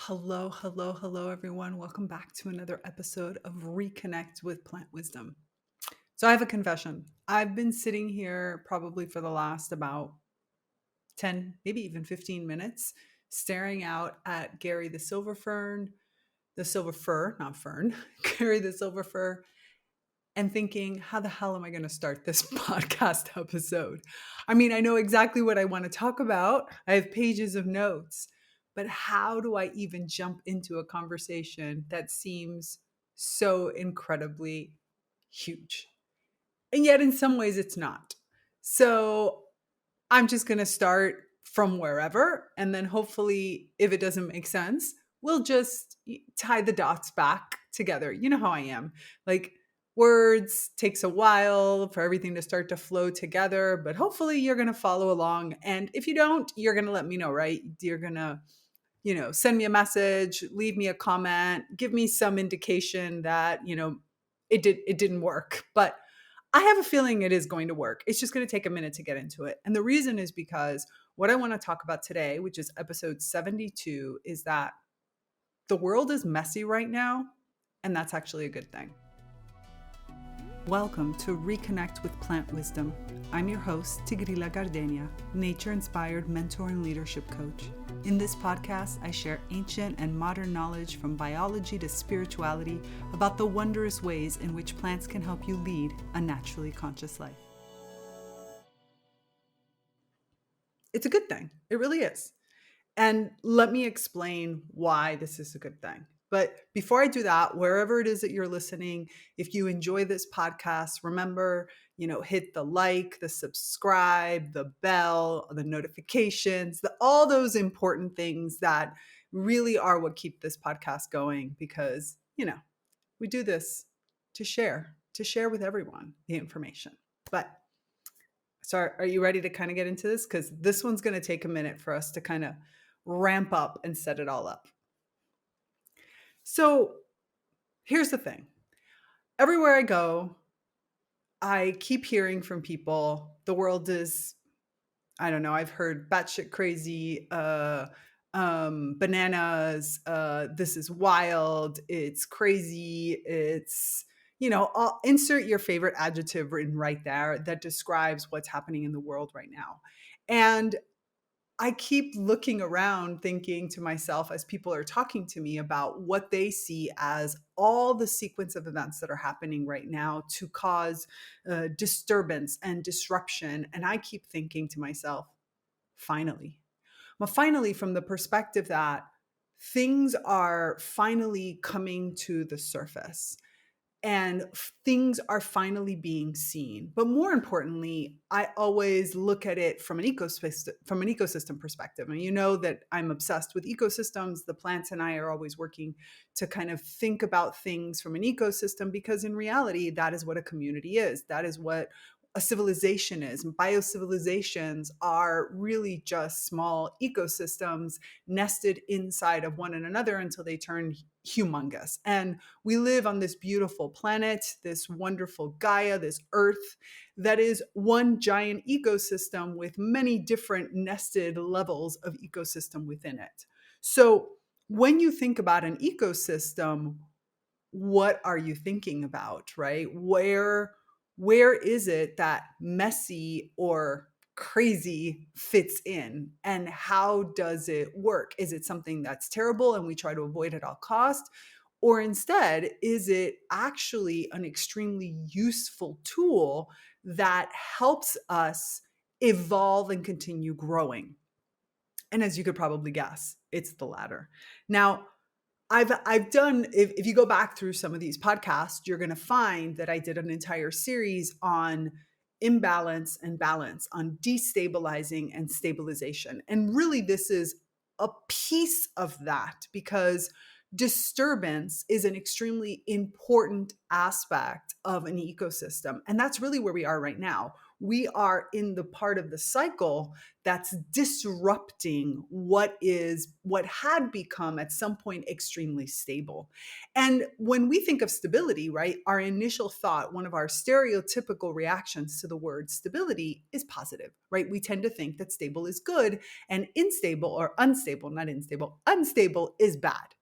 Hello, hello, hello, everyone. Welcome back to another episode of ReConnect with Plant Wisdom. So, I have a confession. I've been sitting here probably for the last about 10, maybe even 15 minutes, staring out at Gary the silver fir, not fern, Gary the silver fir, and thinking, how the hell am I going to start this podcast episode? I mean, I know exactly what I want to talk about. I have pages of notes, but how do I even jump into a conversation that seems so incredibly huge? And yet, in some ways, it's not. So I'm just going to start from wherever. And then hopefully, if it doesn't make sense, we'll just tie the dots back together. You know how I am. Like, words takes a while for everything to start to flow together, but hopefully you're going to follow along. And if you don't, you're going to let me know, right? You're going to, send me a message, leave me a comment, give me some indication that, it didn't work. But I have a feeling it is going to work. It's just going to take a minute to get into it. And the reason is because what I want to talk about today, which is episode 72, is that the world is messy right now, and that's actually a good thing. Welcome to ReConnect with Plant Wisdom. I'm your host, Tigrila Gardenia, nature-inspired mentor and leadership coach. In this podcast, I share ancient and modern knowledge from biology to spirituality about the wondrous ways in which plants can help you lead a naturally conscious life. It's a good thing. It really is. And let me explain why this is a good thing. But before I do that, wherever it is that you're listening, if you enjoy this podcast, remember, hit the like, the subscribe, the bell, the notifications, all those important things that really are what keep this podcast going because, we do this to share with everyone the information. But so are you ready to kind of get into this? Because this one's going to take a minute for us to kind of ramp up and set it all up. So here's the thing. Everywhere I go, I keep hearing from people, the world is, I don't know, I've heard batshit crazy, bananas, this is wild, it's crazy, it's, I'll insert your favorite adjective written right there that describes what's happening in the world right now. And I keep looking around thinking to myself as people are talking to me about what they see as all the sequence of events that are happening right now to cause disturbance and disruption. And I keep thinking to myself, finally. Well, finally, from the perspective that things are finally coming to the surface and things are finally being seen. But more importantly, I always look at it from an ecosystem perspective. And you know that I'm obsessed with ecosystems. The plants and I are always working to kind of think about things from an ecosystem because in reality, that is what a community is. That is what a civilization is. Biocivilizations are really just small ecosystems nested inside of one another until they turn humongous. And we live on this beautiful planet, this wonderful Gaia, this earth that is one giant ecosystem with many different nested levels of ecosystem within it. So when you think about an ecosystem, what are you thinking about, right? Where is it that messy or crazy fits in, and how does it work? Is it something that's terrible and we try to avoid at all costs? Or instead, is it actually an extremely useful tool that helps us evolve and continue growing? And as you could probably guess, it's the latter. Now, I've done, if you go back through some of these podcasts, you're going to find that I did an entire series on imbalance and balance, on destabilizing and stabilization. And really, this is a piece of that because disturbance is an extremely important aspect of an ecosystem. And that's really where we are right now. we are in the part of the cycle that's disrupting what had become at some point extremely stable. And when we think of stability, right, our initial thought, one of our stereotypical reactions to the word stability is positive, right? We tend to think that stable is good and instable or unstable, not unstable, unstable is bad.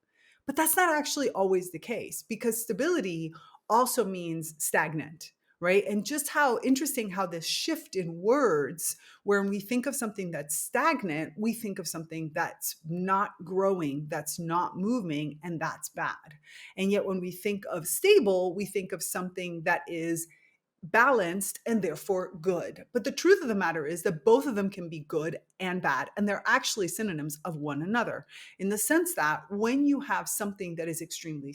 But that's not actually always the case, because stability also means stagnant, right? And just how interesting how this shift in words, where when we think of something that's stagnant, we think of something that's not growing, that's not moving, and that's bad. And yet when we think of stable, we think of something that is balanced and therefore good. But the truth of the matter is that both of them can be good and bad, and they're actually synonyms of one another, in the sense that when you have something that is extremely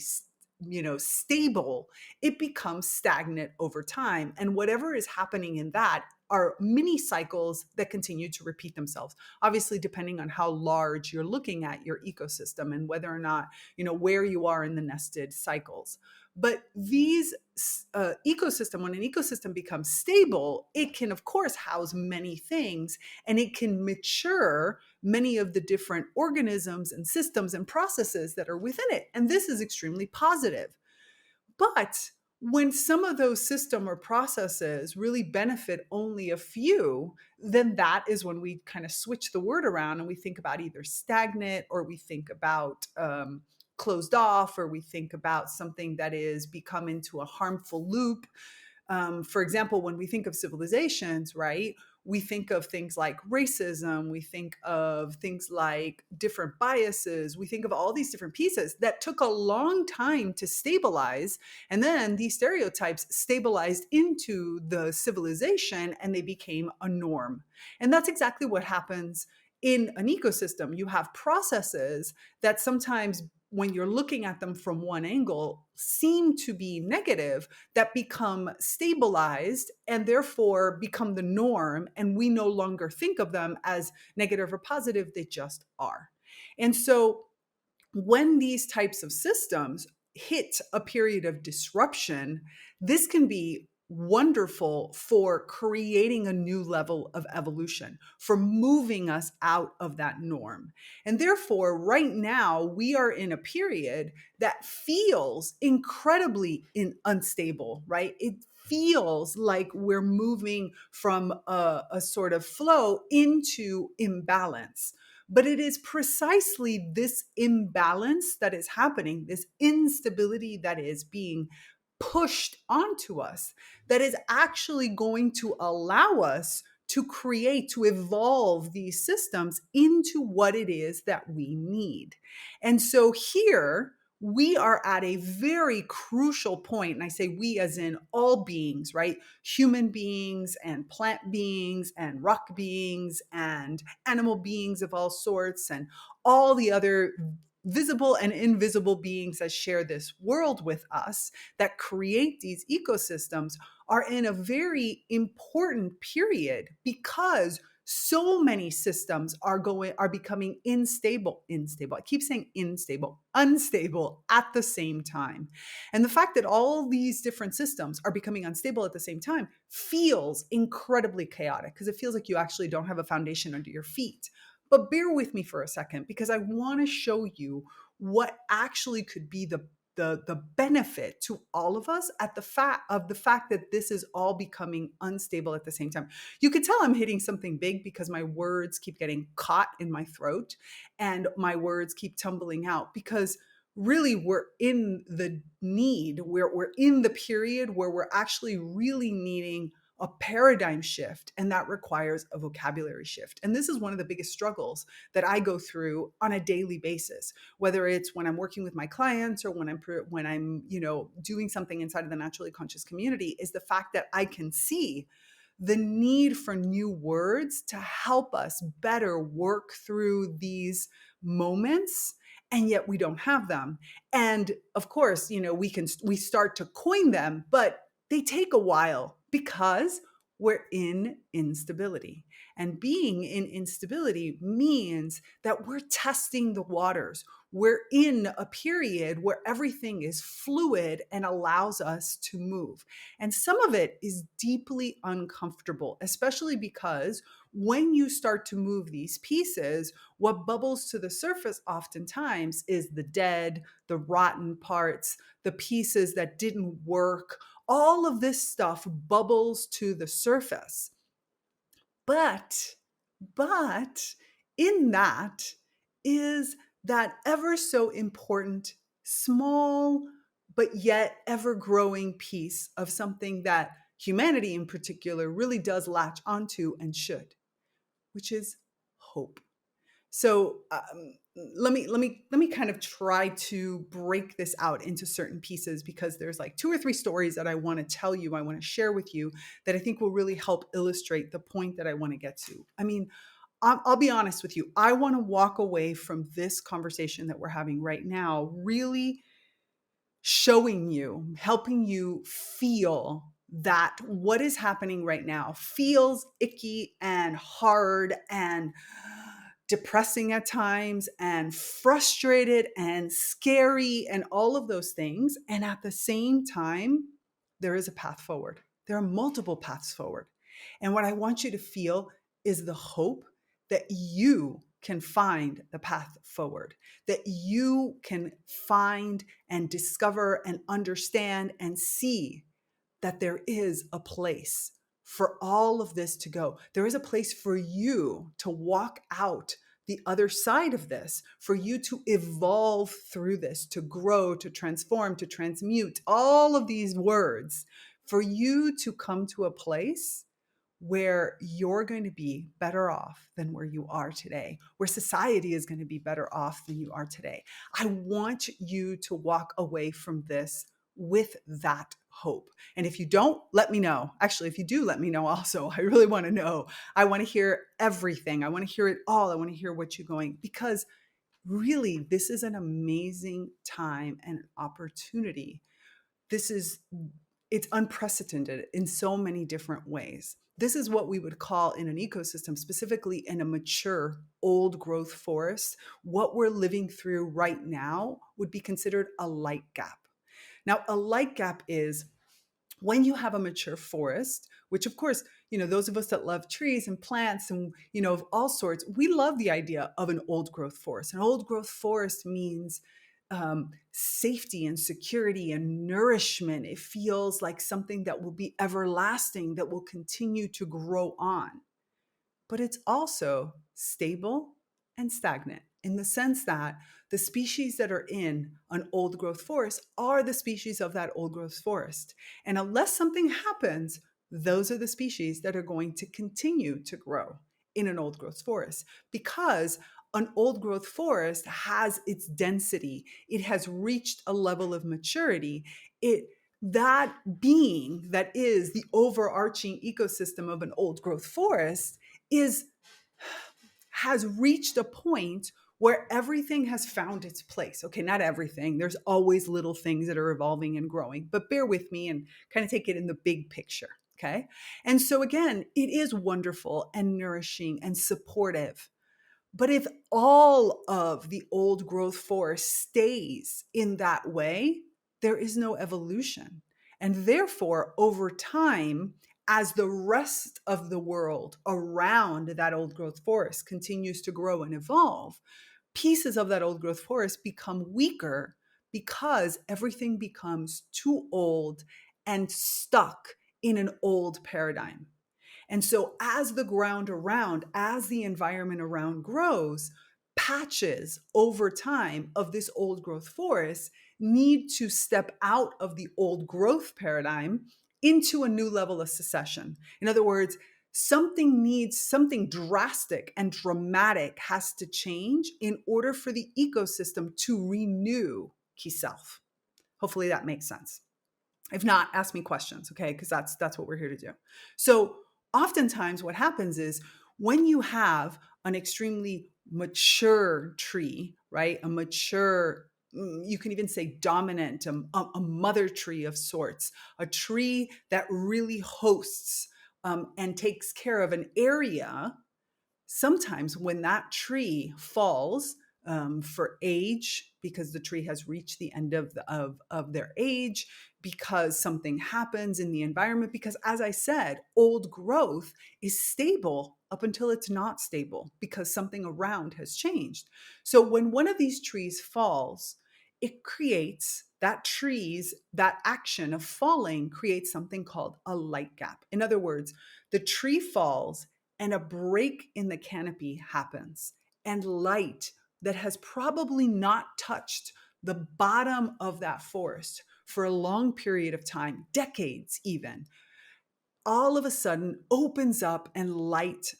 stable, it becomes stagnant over time, and whatever is happening in that are mini cycles that continue to repeat themselves, obviously depending on how large you're looking at your ecosystem and whether or not where you are in the nested cycles. But these ecosystem, when an ecosystem becomes stable, it can of course house many things, and it can mature many of the different organisms and systems and processes that are within it. And this is extremely positive. But when some of those system or processes really benefit only a few, then that is when we kind of switch the word around and we think about either stagnant, or we think about closed off, or we think about something that is become into a harmful loop. For example, when we think of civilizations, right, we think of things like racism, we think of things like different biases, we think of all these different pieces that took a long time to stabilize. And then these stereotypes stabilized into the civilization and they became a norm. And that's exactly what happens in an ecosystem. You have processes that sometimes, when you're looking at them from one angle, seem to be negative, that become stabilized and therefore become the norm. And we no longer think of them as negative or positive, they just are. And so when these types of systems hit a period of disruption, this can be wonderful for creating a new level of evolution, for moving us out of that norm. And therefore, right now, we are in a period that feels incredibly unstable, right? It feels like we're moving from a sort of flow into imbalance. But it is precisely this imbalance that is happening, this instability that is being pushed onto us, that is actually going to allow us to create, to evolve these systems into what it is that we need. And so here, we are at a very crucial point, and I say we as in all beings, right? Human beings and plant beings and rock beings and animal beings of all sorts and all the other visible and invisible beings that share this world with us, that create these ecosystems, are in a very important period, because so many systems are becoming unstable. I keep saying unstable at the same time. And the fact that all these different systems are becoming unstable at the same time feels incredibly chaotic, because it feels like you actually don't have a foundation under your feet. But bear with me for a second, because I want to show you what actually could be the benefit to all of us at the fact that this is all becoming unstable at the same time. You could tell I'm hitting something big because my words keep getting caught in my throat and my words keep tumbling out, because really we're in the need, we're in the period where we're actually really needing a paradigm shift, and that requires a vocabulary shift. And this is one of the biggest struggles that I go through on a daily basis, whether it's when I'm working with my clients or when I'm doing something inside of the naturally conscious community, is the fact that I can see the need for new words to help us better work through these moments, and yet we don't have them. And of course, we start to coin them, but they take a while, because We're in instability. And being in instability means that we're testing the waters. We're in a period where everything is fluid and allows us to move. And some of it is deeply uncomfortable, especially because when you start to move these pieces, what bubbles to the surface oftentimes is the dead, the rotten parts, the pieces that didn't work. All of this stuff bubbles to the surface. But, but in that is that ever so important, small, but yet ever growing piece of something that humanity in particular really does latch onto and should, which is hope. So let me kind of try to break this out into certain pieces, because there's like 2 or 3 stories that I want to tell you, I want to share with you, that I think will really help illustrate the point that I want to get to. I mean, I'll be honest with you. I want to walk away from this conversation that we're having right now really showing you, helping you feel that what is happening right now feels icky and hard and depressing at times and frustrated and scary and all of those things. And at the same time, there is a path forward. There are multiple paths forward. And what I want you to feel is the hope that you can find the path forward, that you can find and discover and understand and see that there is a place for all of this to go. There is a place for you to walk out the other side of this, for you to evolve through this, to grow, to transform, to transmute, all of these words, for you to come to a place where you're going to be better off than where you are today, where society is going to be better off than you are today. I want you to walk away from this with that hope. And if you don't, let me know. Actually, if you do, let me know also. I really want to know. I want to hear everything. I want to hear it all. I want to hear what you're going, because really, this is an amazing time and opportunity. It's unprecedented in so many different ways. This is what we would call, in an ecosystem, specifically in a mature old growth forest, what we're living through right now would be considered a light gap. Now, a light gap is when you have a mature forest, which of course, those of us that love trees and plants and, of all sorts, we love the idea of an old growth forest. An old growth forest means safety and security and nourishment. It feels like something that will be everlasting, that will continue to grow on. But it's also stable and stagnant, in the sense that the species that are in an old growth forest are the species of that old growth forest. And unless something happens, those are the species that are going to continue to grow in an old growth forest, because an old growth forest has its density. It has reached a level of maturity. That being that is the overarching ecosystem of an old growth forest has reached a point where everything has found its place. Okay, not everything. There's always little things that are evolving and growing, but bear with me and kind of take it in the big picture. Okay. And so again, it is wonderful and nourishing and supportive. But if all of the old growth forest stays in that way, there is no evolution. And therefore, over time, as the rest of the world around that old growth forest continues to grow and evolve, pieces of that old growth forest become weaker, because everything becomes too old and stuck in an old paradigm. And so as the ground around, as the environment around grows, patches over time of this old growth forest need to step out of the old growth paradigm into a new level of succession. In other words, something drastic and dramatic has to change in order for the ecosystem to renew itself. Hopefully that makes sense. If not, ask me questions, okay? Because that's what we're here to do. So oftentimes what happens is, when you have an extremely mature tree, right? A mature, you can even say dominant, a mother tree of sorts, a tree that really hosts and takes care of an area, sometimes when that tree falls for age, because the tree has reached the end of their age, because something happens in the environment, because as I said, old growth is stable up until it's not stable because something around has changed. So when one of these trees falls, it creates that action of falling creates something called a light gap. In other words, the tree falls and a break in the canopy happens, and light that has probably not touched the bottom of that forest for a long period of time, decades even, all of a sudden opens up and light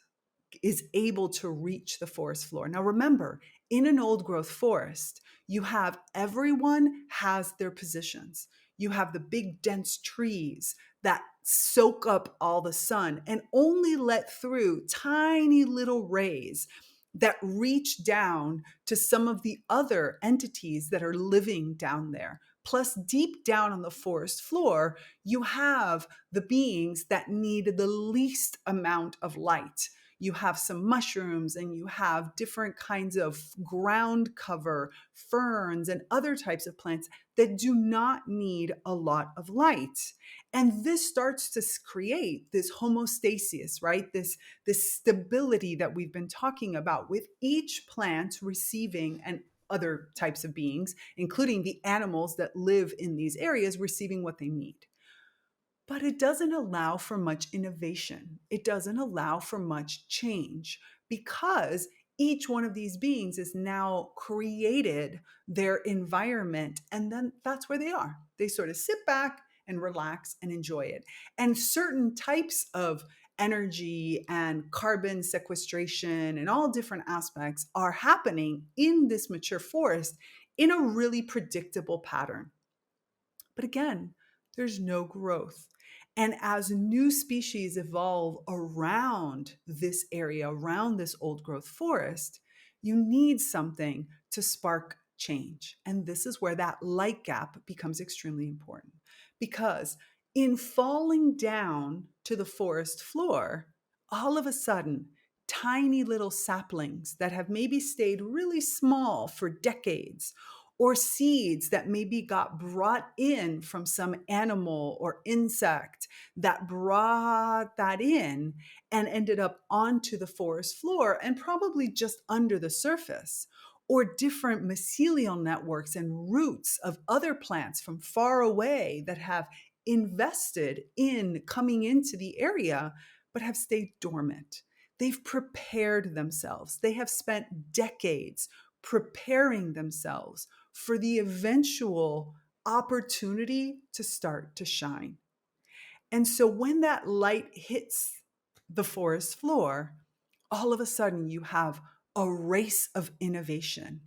is able to reach the forest floor. Now, remember, in an old growth forest, you have everyone has their positions. You have the big, dense trees that soak up all the sun and only let through tiny little rays that reach down to some of the other entities that are living down there. Plus, deep down on the forest floor, you have the beings that need the least amount of light. You have some mushrooms and you have different kinds of ground cover, ferns, and other types of plants that do not need a lot of light. And this starts to create this homeostasis, right? This stability that we've been talking about, with each plant receiving, and other types of beings, including the animals that live in these areas, receiving what they need. But it doesn't allow for much innovation. It doesn't allow for much change, because each one of these beings is now created their environment, and then that's where they are. They sort of sit back and relax and enjoy it. And certain types of energy and carbon sequestration and all different aspects are happening in this mature forest in a really predictable pattern. But again, there's no growth. And as new species evolve around this area, around this old growth forest, you need something to spark change. And this is where that light gap becomes extremely important. Because in falling down to the forest floor, all of a sudden, tiny little saplings that have maybe stayed really small for decades, or seeds that maybe got brought in from some animal or insect that brought that in and ended up onto the forest floor and probably just under the surface, or different mycelial networks and roots of other plants from far away that have invested in coming into the area but have stayed dormant. They've prepared themselves. They have spent decades preparing themselves for the eventual opportunity to start to shine. And so when that light hits the forest floor, all of a sudden you have a race of innovation.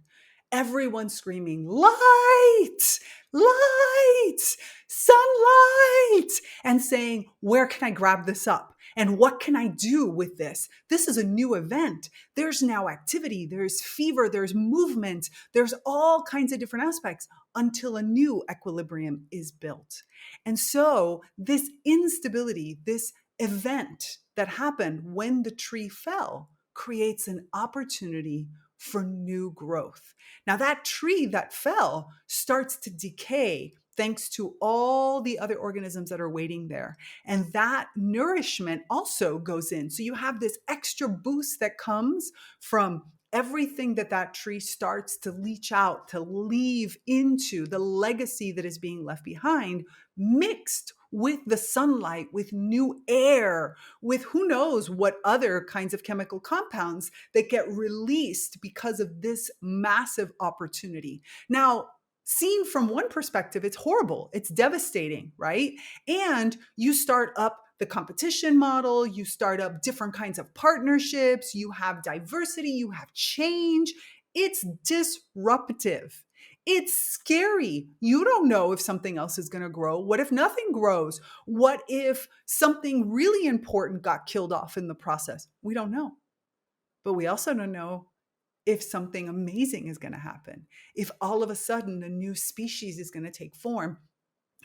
Everyone screaming, light, light, sunlight, and saying, where can I grab this up? And what can I do with this? This is a new event. There's now activity, there's fever, there's movement, there's all kinds of different aspects until a new equilibrium is built. And so this instability, this event that happened when the tree fell, creates an opportunity for new growth. Now, that tree that fell starts to decay thanks to all the other organisms that are waiting there. And that nourishment also goes in. So you have this extra boost that comes from everything that tree starts to leach out, to leave into the legacy that is being left behind, mixed with the sunlight, with new air, with who knows what other kinds of chemical compounds that get released because of this massive opportunity. Now, seen from one perspective, it's horrible, it's devastating, right? And you start up the competition model, you start up different kinds of partnerships, you have diversity, you have change. It's disruptive. It's scary. You don't know if something else is going to grow. What if nothing grows? What if something really important got killed off in the process? We don't know. But we also don't know if something amazing is going to happen, if all of a sudden a new species is going to take form,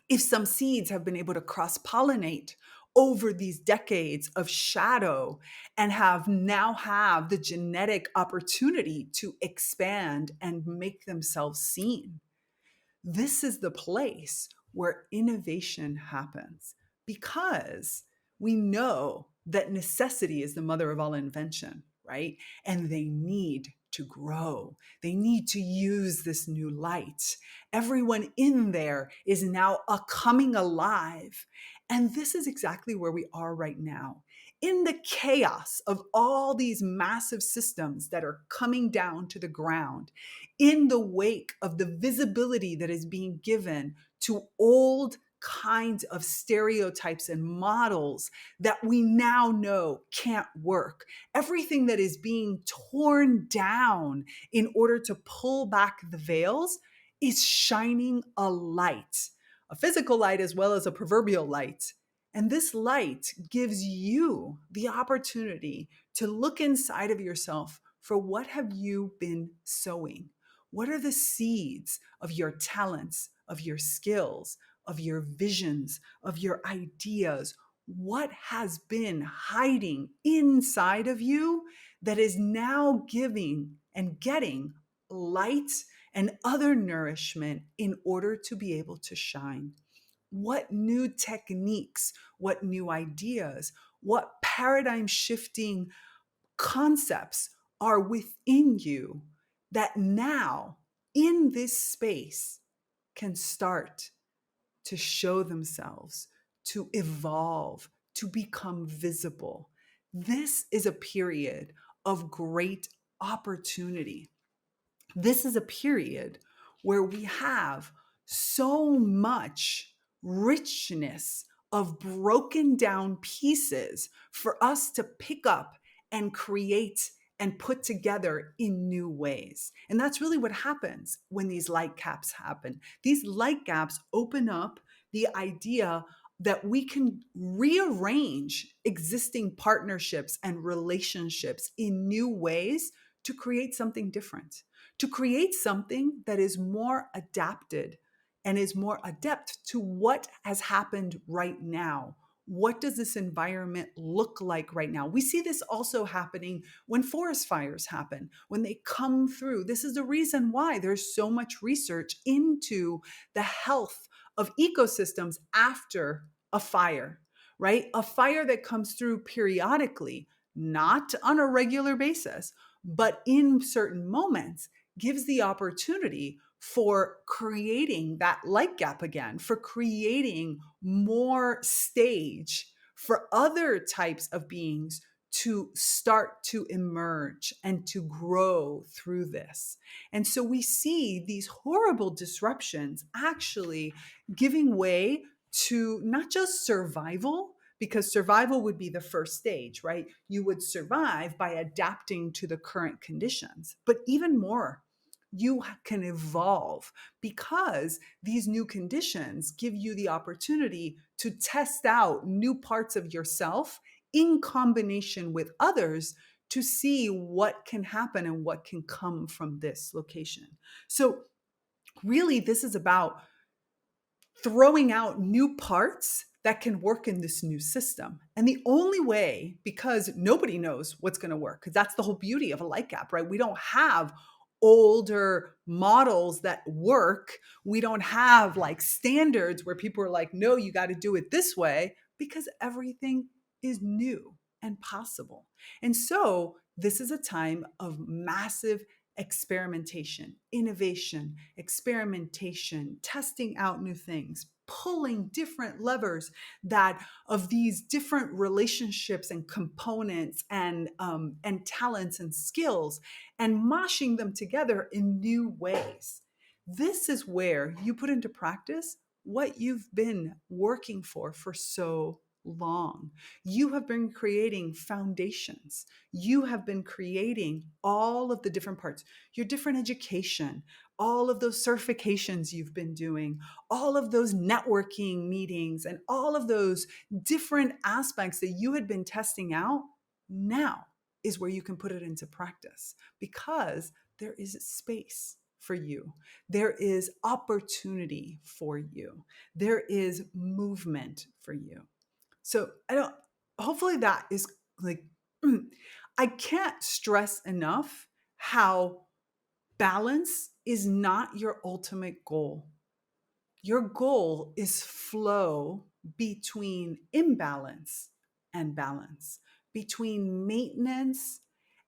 if some seeds have been able to cross-pollinate, over these decades of shadow and have the genetic opportunity to expand and make themselves seen. This is the place where innovation happens, because we know that necessity is the mother of all invention, right? And they need to grow. They need to use this new light. Everyone in there is now a coming alive. And this is exactly where we are right now. In the chaos of all these massive systems that are coming down to the ground, in the wake of the visibility that is being given to old kinds of stereotypes and models that we now know can't work. Everything that is being torn down in order to pull back the veils is shining a light, a physical light as well as a proverbial light. And this light gives you the opportunity to look inside of yourself for what have you been sowing? What are the seeds of your talents, of your skills, of your visions, of your ideas? What has been hiding inside of you that is now giving and getting light and other nourishment in order to be able to shine? What new techniques, what new ideas, what paradigm shifting concepts are within you that now in this space can start to show themselves, to evolve, to become visible? This is a period of great opportunity. This is a period where we have so much richness of broken down pieces for us to pick up and create and put together in new ways. And that's really what happens when these light gaps happen. These light gaps open up the idea that we can rearrange existing partnerships and relationships in new ways to create something different, to create something that is more adapted and is more adept to what has happened right now. What does this environment look like right now? We see this also happening when forest fires happen, when they come through. This is the reason why there's so much research into the health of ecosystems after a fire, right? A fire that comes through periodically, not on a regular basis, but in certain moments, gives the opportunity for creating that light gap again, for creating more stage for other types of beings to start to emerge and to grow through this. And so we see these horrible disruptions actually giving way to not just survival, because survival would be the first stage, right? You would survive by adapting to the current conditions. But even more, you can evolve because these new conditions give you the opportunity to test out new parts of yourself in combination with others to see what can happen and what can come from this location. So really, this is about throwing out new parts that can work in this new system. And the only way, because nobody knows what's going to work, because that's the whole beauty of a light gap, right? We don't have older models that work. We don't have like standards where people are like, no, you got to do it this way, because everything is new and possible. And so this is a time of massive experimentation, innovation, experimentation, testing out new things, pulling different levers that of these different relationships and components and talents and skills, and moshing them together in new ways. This is where you put into practice what you've been working for so long. You have been creating foundations. You have been creating all of the different parts, your different education, all of those certifications you've been doing, all of those networking meetings, and all of those different aspects that you had been testing out. Now is where you can put it into practice, because there is space for you. There is opportunity for you. There is movement for you. So hopefully that is like, I can't stress enough how balance is not your ultimate goal. Your goal is flow between imbalance and balance, between maintenance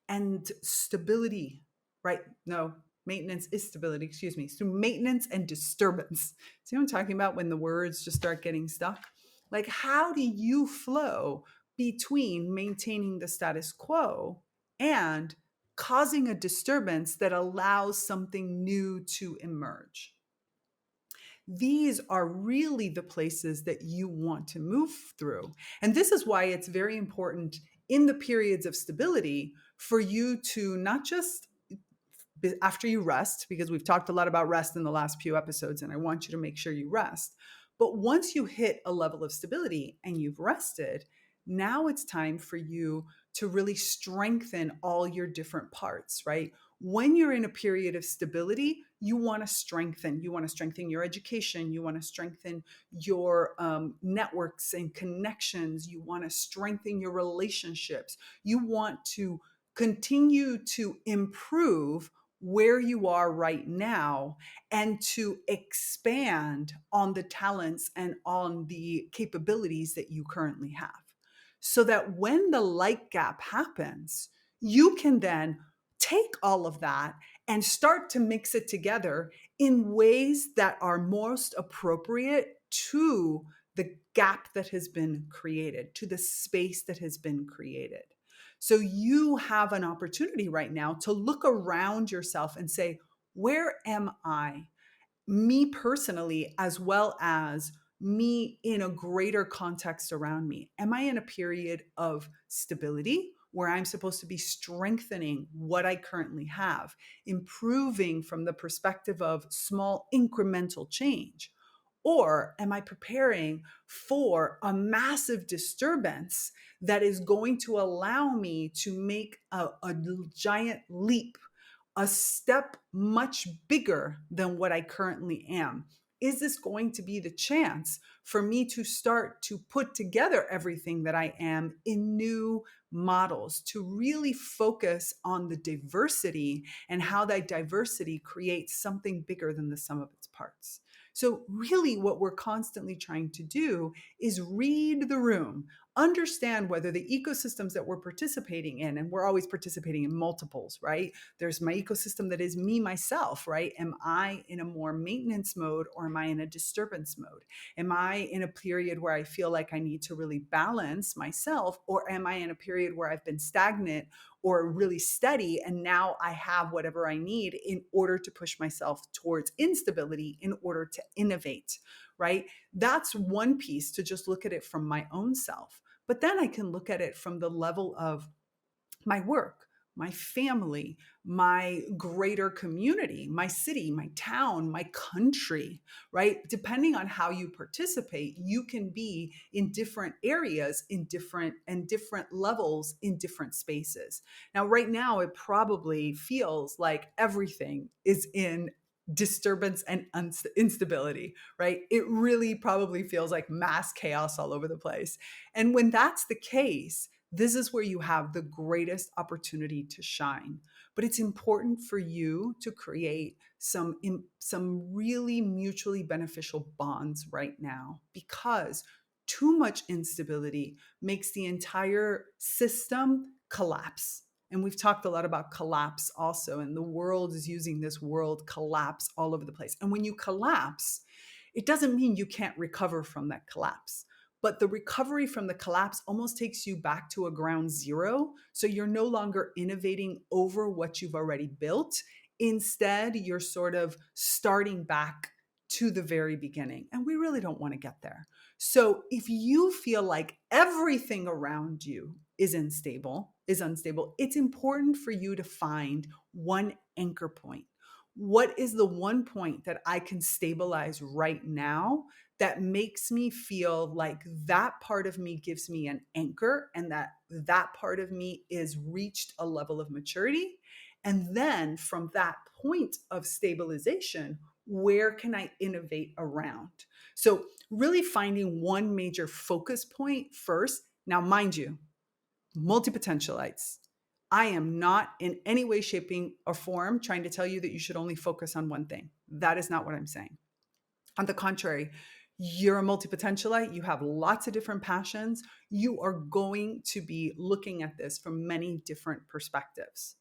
and stability, right? No, maintenance is stability, excuse me. So maintenance and disturbance. See what I'm talking about when the words just start getting stuck? Like, how do you flow between maintaining the status quo and causing a disturbance that allows something new to emerge? These are really the places that you want to move through. And this is why it's very important in the periods of stability for you to not just after you rest, because we've talked a lot about rest in the last few episodes, and I want you to make sure you rest. But once you hit a level of stability and you've rested, now it's time for you to really strengthen all your different parts, right? When you're in a period of stability, you want to strengthen. You want to strengthen your education. You want to strengthen your networks and connections. You want to strengthen your relationships. You want to continue to improve where you are right now and to expand on the talents and on the capabilities that you currently have. So that when the light gap happens, you can then take all of that and start to mix it together in ways that are most appropriate to the gap that has been created, to the space that has been created. So you have an opportunity right now to look around yourself and say, where am I? Me personally, as well as me in a greater context around me. Am I in a period of stability where I'm supposed to be strengthening what I currently have, improving from the perspective of small incremental change? Or am I preparing for a massive disturbance that is going to allow me to make a giant leap, a step much bigger than what I currently am? Is this going to be the chance for me to start to put together everything that I am in new models, to really focus on the diversity and how that diversity creates something bigger than the sum of its parts? So, really, what we're constantly trying to do is read the room, understand whether the ecosystems that we're participating in, and we're always participating in multiples, right? There's my ecosystem that is me, myself, right? Am I in a more maintenance mode or am I in a disturbance mode? Am I in a period where I feel like I need to really balance myself, or am I in a period where I've been stagnant or really steady and now I have whatever I need in order to push myself towards instability in order to innovate, right? That's one piece, to just look at it from my own self. But then I can look at it from the level of my work, my family, my greater community, my city, my town, my country, right? Depending on how you participate, you can be in different areas, in different levels, in different spaces. Now, right now, it probably feels like everything is in disturbance and instability, right? It really probably feels like mass chaos all over the place. And when that's the case, this is where you have the greatest opportunity to shine. But it's important for you to create some really mutually beneficial bonds right now, because too much instability makes the entire system collapse. And we've talked a lot about collapse also, and the world is using this word collapse all over the place. And when you collapse, it doesn't mean you can't recover from that collapse. But the recovery from the collapse almost takes you back to a ground zero. So you're no longer innovating over what you've already built. Instead, you're sort of starting back to the very beginning. And we really don't want to get there. So if you feel like everything around you is unstable, it's important for you to find one anchor point. What is the one point that I can stabilize right now that makes me feel like that part of me gives me an anchor, and that part of me is reached a level of maturity? And then from that point of stabilization, where can I innovate around? So, really finding one major focus point first. Now, mind you, multi-potentialites. I am not in any way, shaping, or form trying to tell you that you should only focus on one thing. That is not what I'm saying. On the contrary, you're a multi-potentialite. You have lots of different passions. You are going to be looking at this from many different perspectives.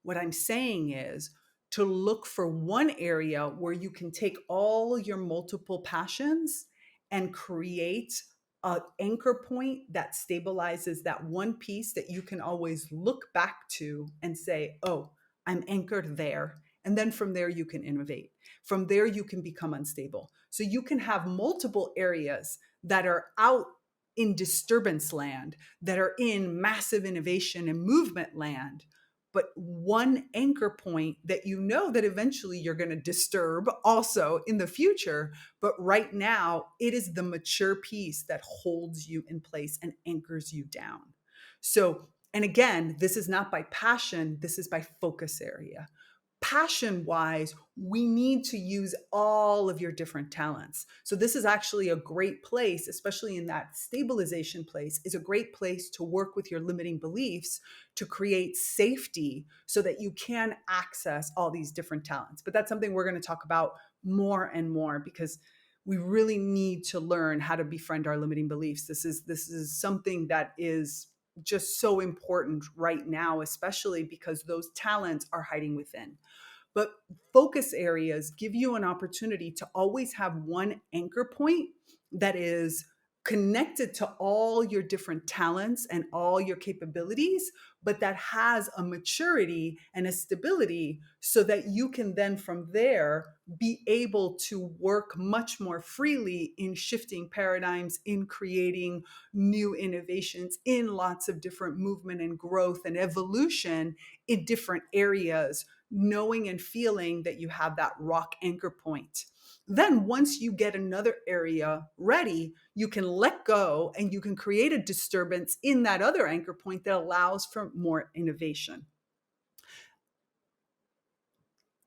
What I'm saying is to look for one area where you can take all your multiple passions and create an anchor point that stabilizes that one piece that you can always look back to and say, oh, I'm anchored there. And then from there, you can innovate. From there, you can become unstable. So you can have multiple areas that are out in disturbance land, that are in massive innovation and movement land, but one anchor point that you know that eventually you're going to disturb also in the future. But right now, it is the mature piece that holds you in place and anchors you down. So, and again, this is not by passion, this is by focus area. Passion wise, we need to use all of your different talents. So this is actually a great place, especially in that stabilization place, is a great place to work with your limiting beliefs to create safety so that you can access all these different talents. But that's something we're going to talk about more and more, because we really need to learn how to befriend our limiting beliefs. This is something that is just so important right now, especially because those talents are hiding within. But focus areas give you an opportunity to always have one anchor point that is connected to all your different talents and all your capabilities, but that has a maturity and a stability so that you can then from there be able to work much more freely in shifting paradigms, in creating new innovations, in lots of different movement and growth and evolution in different areas, knowing and feeling that you have that rock anchor point. Then once you get another area ready, you can let go and you can create a disturbance in that other anchor point that allows for more innovation.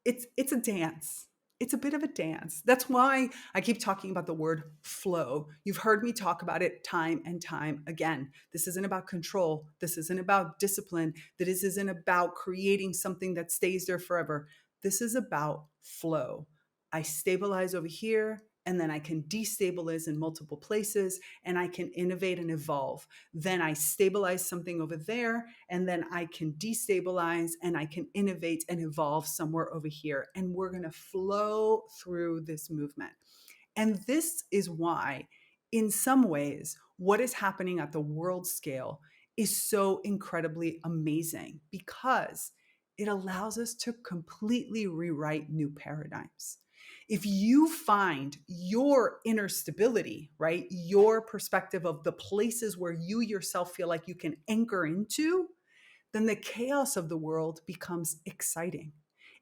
It's a dance. It's a bit of a dance. That's why I keep talking about the word flow. You've heard me talk about it time and time again. This isn't about control. This isn't about discipline. This isn't about creating something that stays there forever. This is about flow. I stabilize over here, and then I can destabilize in multiple places, and I can innovate and evolve. Then I stabilize something over there, and then I can destabilize and I can innovate and evolve somewhere over here. And we're going to flow through this movement. And this is why, in some ways, what is happening at the world scale is so incredibly amazing, because it allows us to completely rewrite new paradigms. If you find your inner stability, right, your perspective of the places where you yourself feel like you can anchor into, then the chaos of the world becomes exciting.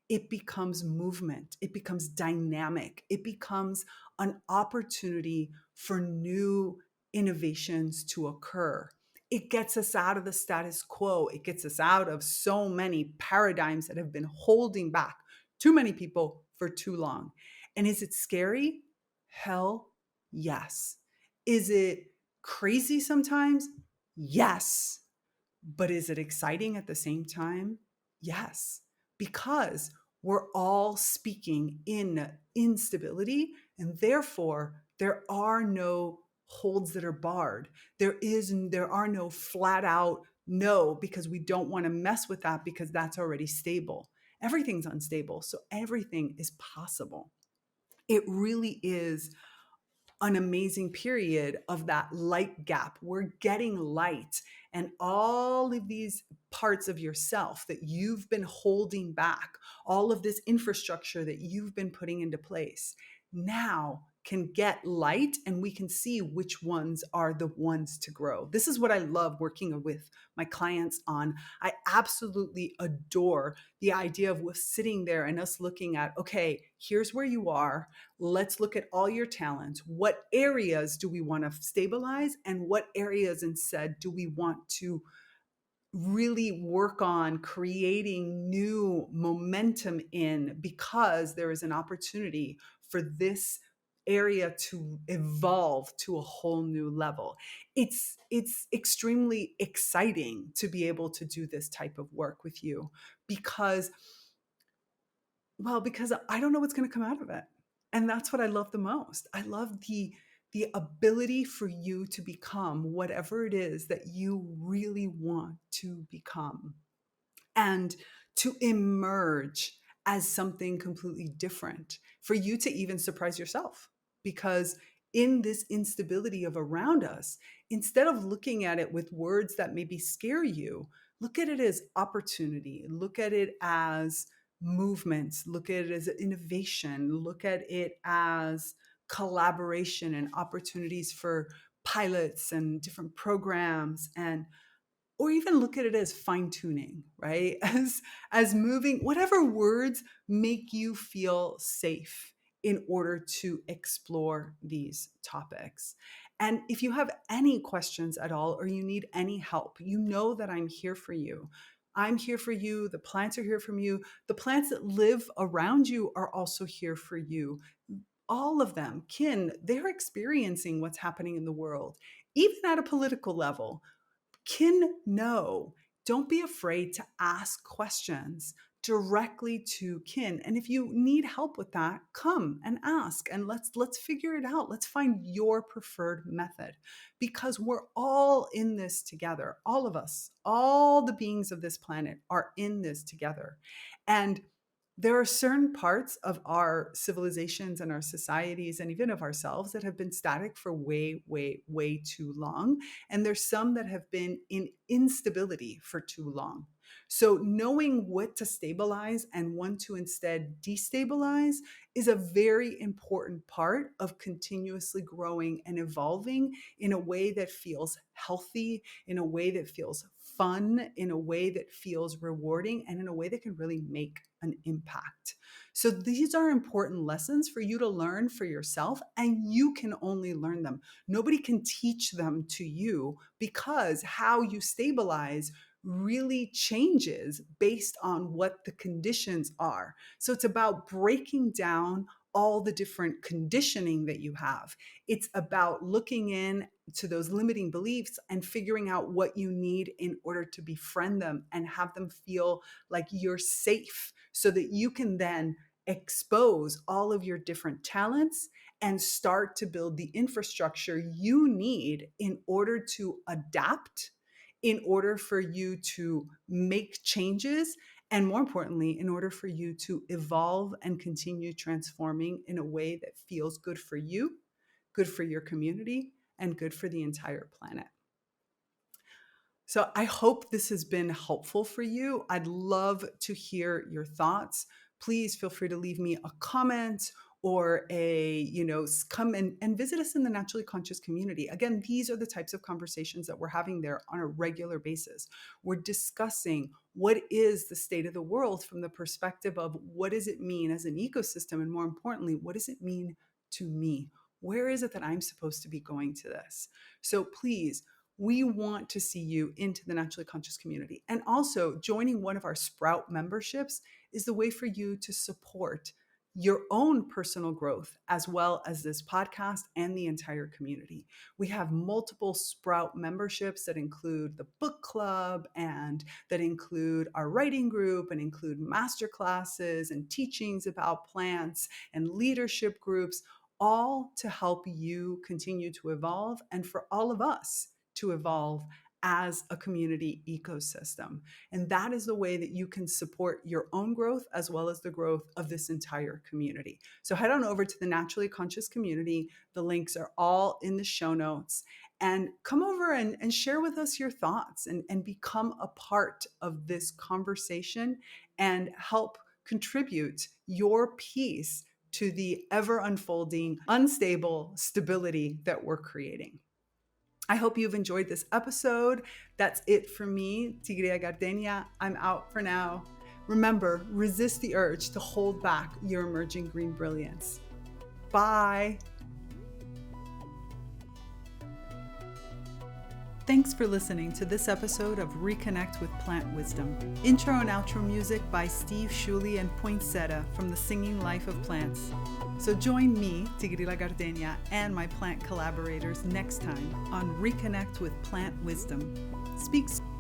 It becomes movement. It becomes dynamic. It becomes an opportunity for new innovations to occur. It gets us out of the status quo. It gets us out of so many paradigms that have been holding back too many people for too long. And is it scary? Hell yes. Is it crazy sometimes? Yes. But is it exciting at the same time? Yes, because we're all speaking in instability, and therefore there are no holds that are barred. There are no flat out no, because we don't want to mess with that, because that's already stable. Everything's unstable, so everything is possible. It really is an amazing period of that light gap. We're getting light, and all of these parts of yourself that you've been holding back, all of this infrastructure that you've been putting into place, now can get light, and we can see which ones are the ones to grow. This is what I love working with my clients on. I absolutely adore the idea of us sitting there and us looking at, okay, here's where you are. Let's look at all your talents. What areas do we want to stabilize, and what areas instead do we want to really work on creating new momentum in, because there is an opportunity for this area to evolve to a whole new level. It's extremely exciting to be able to do this type of work with you, because because I don't know what's going to come out of it. And that's what I love the most. I love the ability for you to become whatever it is that you really want to become, and to emerge as something completely different, for you to even surprise yourself. Because in this instability of around us, instead of looking at it with words that maybe scare you, look at it as opportunity, look at it as movements, look at it as innovation, look at it as collaboration and opportunities for pilots and different programs, and or even look at it as fine tuning, right? As moving, whatever words make you feel safe in order to explore these topics. And if you have any questions at all, or you need any help, you know that I'm here for you. I'm here for you. The plants are here for you. The plants that live around you are also here for you. All of them, they're experiencing what's happening in the world, even at a political level. Know. Don't be afraid to ask questions directly to kin. And if you need help with that, come and ask, and let's figure it out. Let's find your preferred method, because we're all in this together. All of us, all the beings of this planet are in this together. And there are certain parts of our civilizations and our societies and even of ourselves that have been static for way, way, way too long. And there's some that have been in instability for too long. So knowing what to stabilize and when to instead destabilize is a very important part of continuously growing and evolving in a way that feels healthy, in a way that feels fun, in a way that feels rewarding, and in a way that can really make an impact. So these are important lessons for you to learn for yourself, and you can only learn them. Nobody can teach them to you, because how you stabilize really changes based on what the conditions are. So it's about breaking down all the different conditioning that you have. It's about looking in to those limiting beliefs and figuring out what you need in order to befriend them and have them feel like you're safe, so that you can then expose all of your different talents and start to build the infrastructure you need in order to adapt, in order for you to make changes, and more importantly, in order for you to evolve and continue transforming in a way that feels good for you, good for your community, and good for the entire planet. So I hope this has been helpful for you. I'd love to hear your thoughts. Please feel free to leave me a comment, or come and visit us in the Naturally Conscious community. Again, these are the types of conversations that we're having there on a regular basis. We're discussing what is the state of the world from the perspective of what does it mean as an ecosystem, and more importantly, what does it mean to me? Where is it that I'm supposed to be going to this? So please, we want to see you into the Naturally Conscious community. And also, joining one of our Sprout memberships is the way for you to support your own personal growth, as well as this podcast and the entire community. We have multiple Sprout memberships that include the book club, and that include our writing group, and include master classes and teachings about plants and leadership groups, all to help you continue to evolve, and for all of us to evolve as a community ecosystem. And that is the way that you can support your own growth as well as the growth of this entire community. So head on over to the Naturally Conscious community. The links are all in the show notes. And come over and share with us your thoughts, and become a part of this conversation, and help contribute your piece to the ever unfolding, unstable stability that we're creating. I hope you've enjoyed this episode. That's it for me, Tigrea Gardenia. I'm out for now. Remember, resist the urge to hold back your emerging green brilliance. Bye. Thanks for listening to this episode of ReConnect with Plant Wisdom. Intro and outro music by Steve Shuley and Poinsettia from The Singing Life of Plants. So join me, Tigrila Gardenia, and my plant collaborators next time on ReConnect with Plant Wisdom. Speak soon.